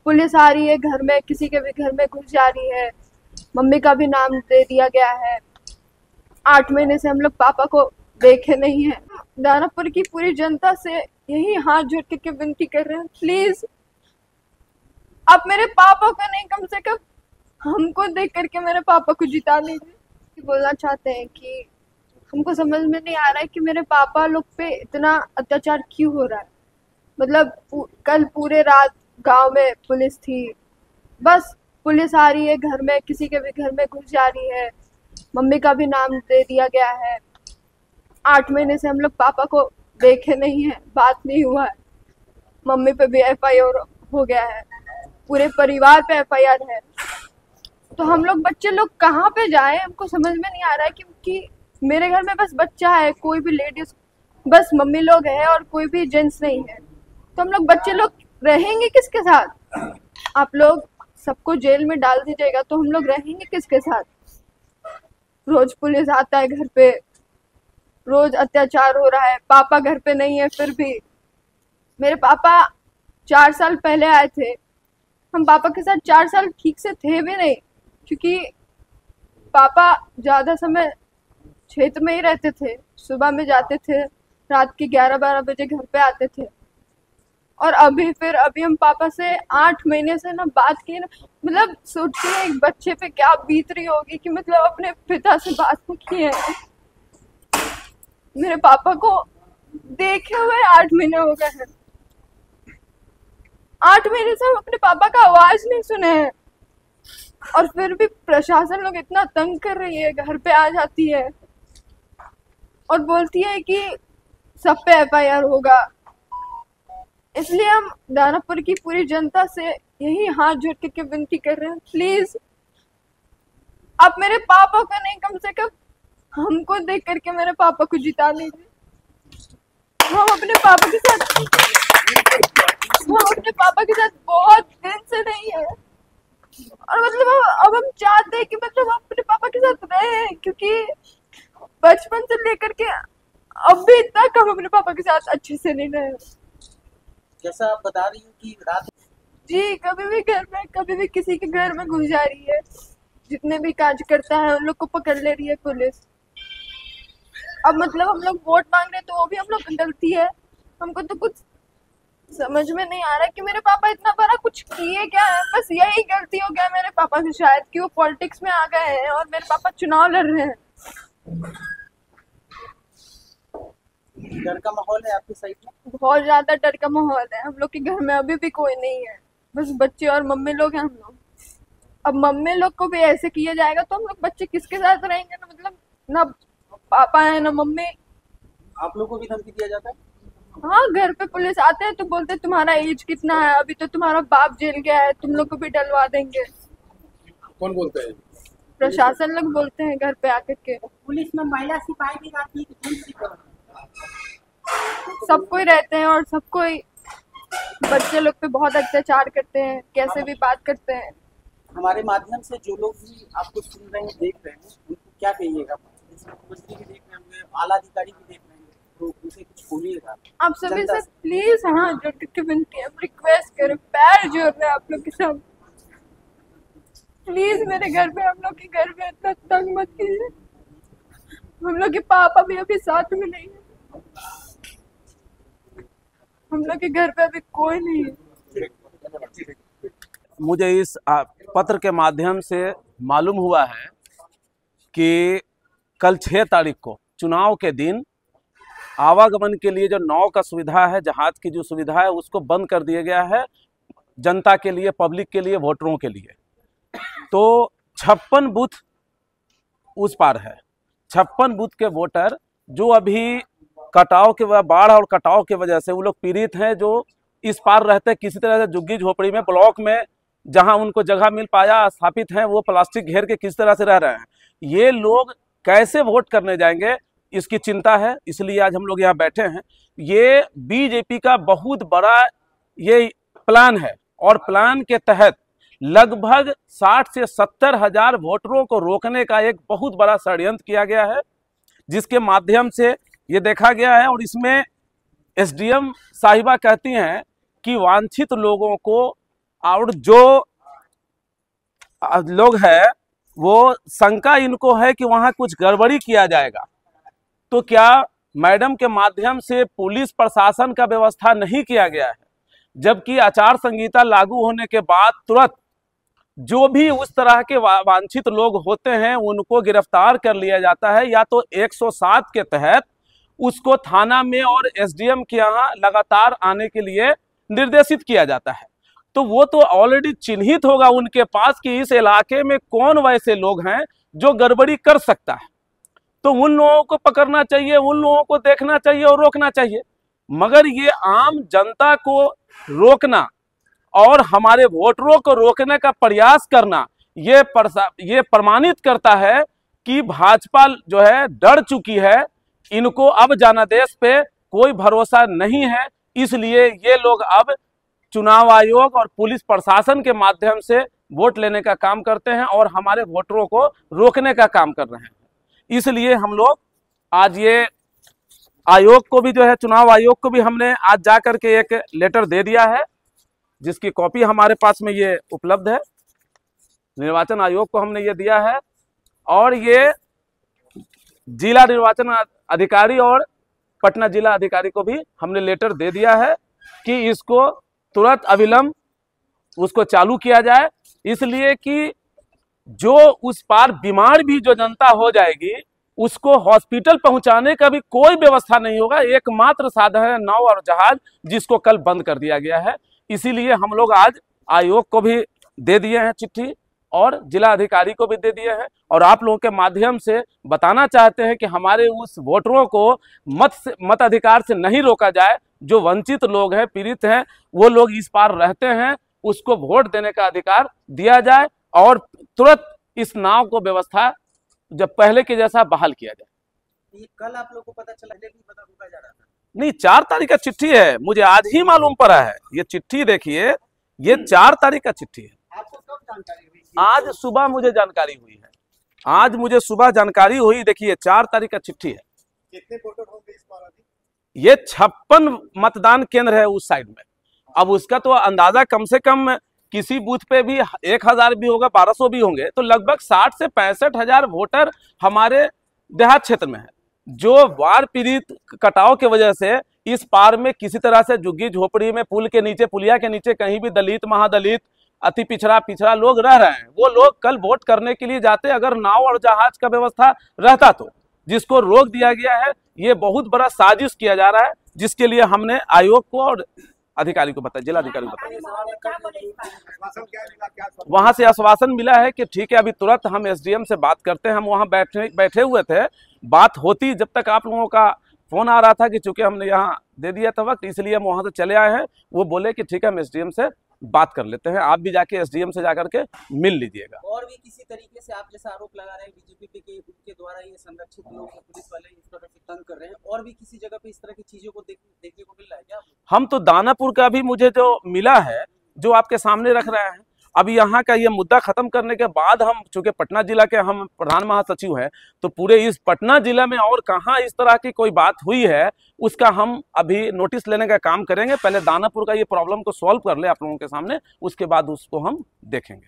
Police आ रही है घर में, किसी के भी घर में घुस जा रही है। मम्मी का भी नाम दे दिया गया है। 8 महीने से हम लोग पापा को देखे नहीं है। दानापुर की पूरी जनता से यही हाथ जोड़ के विनती कर रहे हैं, प्लीज आप मेरे पापा को नहीं, कम से कम हमको देख करके मेरे पापा को जिता लीजिए। बोलना चाहते हैं कि हमको समझ में नहीं आ रहा है कि मेरे पापा लोग पे इतना अत्याचार क्यों हो रहा है। मतलब कल पूरे रात गांव में पुलिस थी, बस पुलिस आ रही है घर में, किसी के भी घर में घुस जा रही है। मम्मी का भी नाम दे दिया गया है। 8 महीने से हम लोग पापा को देखे नहीं है, बात नहीं हुआ है। मम्मी पे भी FIR हो गया है, पूरे परिवार पे FIR है। तो हम लोग बच्चे लोग कहाँ पे जाए, हमको समझ में नहीं आ रहा है क्योंकि मेरे घर में बस बच्चा है, कोई भी लेडीज, बस मम्मी लोग है और कोई भी जेंट्स नहीं है। तो हम लोग बच्चे लोग रहेंगे किसके साथ? आप लोग सबको जेल में डाल दीजिएगा तो हम लोग रहेंगे किसके साथ? रोज पुलिस आता है घर पे, रोज अत्याचार हो रहा है। पापा घर पे नहीं है, फिर भी मेरे पापा 4 साल पहले आए थे। हम पापा के साथ 4 साल ठीक से थे भी नहीं, क्योंकि पापा ज्यादा समय क्षेत्र में ही रहते थे। सुबह में जाते थे, रात के 11-12 बजे घर पे आते थे। और अभी हम पापा से 8 महीने से ना बात किए ना। मतलब सोचिए एक बच्चे पे क्या बीत रही होगी कि मतलब अपने पिता से बात नहीं किए हैं। मेरे पापा को देखे हुए 8 महीने हो गए हैं। 8 महीने से हम अपने पापा का आवाज नहीं सुने हैं। और फिर भी प्रशासन लोग इतना तंग कर रही है, घर पे आ जाती है और बोलती है कि सब पे FIR होगा। इसलिए हम दानापुर की पूरी जनता से यही हाथ जोड़ के विनती कर रहे हैं, प्लीज आप मेरे पापा को नहीं, कम से कम हमको देख करके मेरे पापा को जिता लीजिए। हम अपने पापा के साथ बहुत दिन से नहीं है। और मतलब अब हम चाहते हैं कि मतलब हम अपने पापा के साथ रहे, क्योंकि बचपन से लेकर के अभी तक हम अपने पापा के साथ अच्छे से नहीं रहे। जैसा आप बता रही हो कि रात जी, कभी भी घर में, कभी भी किसी के घर में घुस जा रही है। जितने भी कार्यकर्ता है उन लोग को पकड़ ले रही है पुलिस। अब मतलब हम लोग वोट मांग रहे हैं तो वो भी हम लोग की गलती है। हमको तो कुछ समझ में नहीं आ रहा है कि मेरे पापा इतना बड़ा कुछ किए क्या है। बस यही गलती हो गया मेरे पापा से शायद, कि वो पॉलिटिक्स में आ गए हैं और मेरे पापा चुनाव लड़ रहे हैं। डर का माहौल है आपकी साइड में? बहुत ज्यादा डर का माहौल है। हम लोग के घर में अभी भी कोई नहीं है, बस बच्चे और मम्मी लोग हैं हम लोग। अब मम्मी लोग को भी ऐसे किया जाएगा तो हम लोग बच्चे किसके साथ रहेंगे ना? मतलब ना पापा है ना मम्मी। आप लोगों को भी धमकी दिया जाता है? हाँ, घर पे पुलिस आते हैं तो बोलते हैं तुम्हारा एज कितना है, अभी तो तुम्हारा बाप जेल गया है, तुम लोग को भी डलवा देंगे। कौन बोलते हैं? प्रशासन लोग बोलते हैं घर पे आकर के। पुलिस में महिला सिपाही भी रहती है कि पुलिस सिपाही? सब कोई रहते हैं और सब कोई बच्चे लोग पे बहुत अत्याचार करते हैं, कैसे भी बात करते हैं। हमारे माध्यम से जो लोग भी आपको सुन रहे हैं, देख रहे हैं, उनको क्या कहिएगा? मुख्यमंत्री भी देख रहे होंगे, आला अधिकारी भी देख रहे हैं, तो उनसे कुछ बोलिएगा आप सभी से प्लीज हाँ जोड़ के विनती है, रिक्वेस्ट करें, पैर जोड़ रहे हैं आप लोग के सब। प्लीज मेरे घर पे, हम लोग के घर पे इतना तंग मत कीजिए। हम लोग के पापा भी अभी साथ में नहीं है। हम लोग के घर पे अभी कोई नहीं है। मुझे इस पत्र के माध्यम से मालूम हुआ है कि कल 6 तारीख को चुनाव के दिन आवागमन के लिए जो नाव का सुविधा है, जहाज की जो सुविधा है, उसको बंद कर दिया गया है जनता के लिए, पब्लिक के लिए, वोटरों के लिए। तो 56 बूथ उस पार है। 56 बूथ के वोटर जो अभी कटाव के बाढ़ और कटाव की वजह से वो लोग पीड़ित हैं, जो इस पार रहते हैं, किसी तरह से झुग्गी झोपड़ी में, ब्लॉक में जहां उनको जगह मिल पाया स्थापित हैं, वो प्लास्टिक घेर के किस तरह से रह रहे हैं। ये लोग कैसे वोट करने जाएंगे, इसकी चिंता है। इसलिए आज हम लोग यहाँ बैठे हैं। ये बीजेपी का बहुत बड़ा ये प्लान है और प्लान के तहत लगभग 60 से 70 हजार वोटरों को रोकने का एक बहुत बड़ा षड्यंत्र किया गया है, जिसके माध्यम से ये देखा गया है। और इसमें SDM साहिबा कहती हैं कि वांछित लोगों को और जो लोग हैं वो शंका इनको है कि वहां कुछ गड़बड़ी किया जाएगा, तो क्या मैडम के माध्यम से पुलिस प्रशासन का व्यवस्था नहीं किया गया है? जबकि आचार संहिता लागू होने के बाद तुरंत जो भी उस तरह के वांछित लोग होते हैं उनको गिरफ्तार कर लिया जाता है, या तो 107 के तहत उसको थाना में और एसडीएम के यहाँ लगातार आने के लिए निर्देशित किया जाता है। तो वो तो ऑलरेडी चिन्हित होगा उनके पास कि इस इलाके में कौन वैसे लोग हैं जो गड़बड़ी कर सकता है, तो उन लोगों को पकड़ना चाहिए, उन लोगों को देखना चाहिए और रोकना चाहिए। मगर ये आम जनता को रोकना और हमारे वोटरों को रोकने का प्रयास करना ये प्रमाणित करता है कि भाजपा जो है डर चुकी है, इनको अब जनादेश पे कोई भरोसा नहीं है। इसलिए ये लोग अब चुनाव आयोग और पुलिस प्रशासन के माध्यम से वोट लेने का काम करते हैं और हमारे वोटरों को रोकने का काम कर रहे हैं। इसलिए हम लोग आज ये आयोग को भी जो है, चुनाव आयोग को भी हमने आज जा करके एक लेटर दे दिया है, जिसकी कॉपी हमारे पास में ये उपलब्ध है। निर्वाचन आयोग को हमने ये दिया है और ये जिला निर्वाचन अधिकारी और पटना जिला अधिकारी को भी हमने लेटर दे दिया है कि इसको तुरंत अविलंब उसको चालू किया जाए, इसलिए कि जो उस पार बीमार भी जो जनता हो जाएगी उसको हॉस्पिटल पहुंचाने का भी कोई व्यवस्था नहीं होगा। एकमात्र साधन है नाव और जहाज, जिसको कल बंद कर दिया गया है। इसीलिए हम लोग आज आयोग को भी दे दिए हैं चिट्ठी और जिला अधिकारी को भी दे दिए हैं, और आप लोगों के माध्यम से बताना चाहते हैं कि हमारे उस वोटरों को मताधिकार से नहीं रोका जाए। जो वंचित लोग हैं, पीड़ित हैं, वो लोग इस पार रहते हैं, उसको वोट देने का अधिकार दिया जाए और तुरंत इस नाव को व्यवस्था जब पहले के जैसा बहाल किया जाए। ये कल आप लोग को पता चला, नहीं पता रुका जा रहा था? नहीं, 4 तारीख का चिट्ठी है, मुझे आज ही मालूम पड़ा है। ये चिट्ठी देखिए, ये 4 तारीख का चिट्ठी है। आपको कब जानकारी हुई? आज सुबह मुझे जानकारी हुई है, आज मुझे सुबह जानकारी हुई। देखिए 4 तारीख का चिट्ठी है। कितने वोटर होंगे इस बार अभी? ये 56 मतदान केंद्र है उस साइड में। अब उसका तो अंदाजा कम से कम किसी बूथ पे भी 1000 भी होगा, 1200 भी होंगे, तो लगभग 60 से 65 हजार वोटर हमारे देहात क्षेत्र में है, जो वार पीड़ित कटाव की वजह से इस पार में किसी तरह से झुग्गी झोपड़ी में, पुल के नीचे, पुलिया के नीचे कहीं भी दलित, महादलित, अति पिछड़ा लोग रह रहे हैं। वो लोग कल वोट करने के लिए जाते अगर नाव और जहाज का व्यवस्था रहता तो, जिसको रोक दिया गया है। ये बहुत बड़ा साजिश किया जा रहा है, जिसके लिए हमने आयोग को और अधिकारी को बताया, जिला अधिकारी को बताया। वहां से आश्वासन मिला है कि ठीक है, अभी तुरंत हम एसडीएम से बात करते हैं। हम वहां बैठे हुए थे, बात होती जब तक आप लोगों का फोन आ रहा था कि चूंकि हमने यहाँ दे दिया था वक्त, इसलिए हम वहां से चले आए हैं। वो बोले कि ठीक है, हम एसडीएम से बात कर लेते हैं, आप भी जाके एसडीएम से जाकर के मिल लीजिएगा। और भी किसी तरीके से आप जैसा आरोप लगा रहे हैं बीजेपी पे कि उनके द्वारा ये संरक्षित लोग पुलिस वाले इस तरह से तंग कर रहे हैं, और भी किसी जगह पे इस तरह की चीजों को देखने को मिल रहा है क्या? हम तो दानापुर का भी मुझे जो मिला है, जो आपके सामने रख रहे हैं, अभी यहाँ का ये मुद्दा खत्म करने के बाद हम, चूंकि पटना जिला के हम प्रधान महासचिव हैं, तो पूरे इस पटना जिला में और कहाँ इस तरह की कोई बात हुई है उसका हम अभी नोटिस लेने का काम करेंगे। पहले दानापुर का ये प्रॉब्लम को सॉल्व कर ले आप लोगों के सामने, उसके बाद उसको हम देखेंगे।